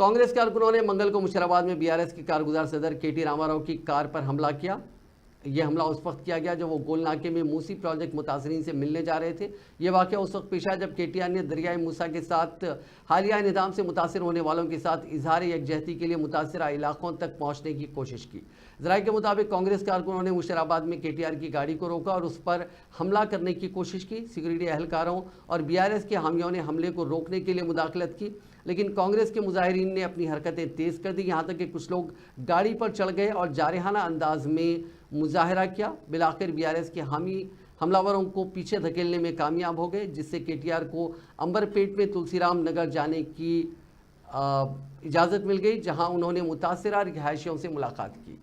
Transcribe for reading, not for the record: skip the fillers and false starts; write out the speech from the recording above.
कांग्रेस कारकुनों ने मंगल को मुशीराबाद में बीआरएस के कारगुजार सदर केटी रामाराव की कार पर हमला किया। यह हमला उस वक्त किया गया जब वो गोल नाके में मूसी प्रोजेक्ट मुतासरीन से मिलने जा रहे थे। ये वाक़या उस वक्त पेश आया जब केटीआर ने दरियाए मूसा के साथ हालिया निज़ाम से मुतासर होने वालों के साथ इजहार यकजहती के लिए मुतासरा इलाकों तक पहुँचने की कोशिश की। ज़राए के मुताबिक कांग्रेस कारकुनों ने मुशीराबाद में केटीआर की गाड़ी को रोका और उस पर हमला करने की कोशिश की। सिक्योरिटी एहलकारों और बीआरएस के हामियों ने हमले को रोकने के लिए मुदाखलत की, लेकिन कांग्रेस के मुजाहिरीन ने अपनी हरकतें तेज़ कर दी। यहाँ तक कि कुछ लोग गाड़ी पर चढ़ गए और जारहाना अंदाज में मुजाहरा किया। बिलाखिर बीआरएस के हामी हमलावरों को पीछे धकेलने में कामयाब हो गए, जिससे केटीआर को अंबरपेट में तुलसीराम नगर जाने की इजाज़त मिल गई, जहां उन्होंने मुतासरा रिहायशियों से मुलाकात की।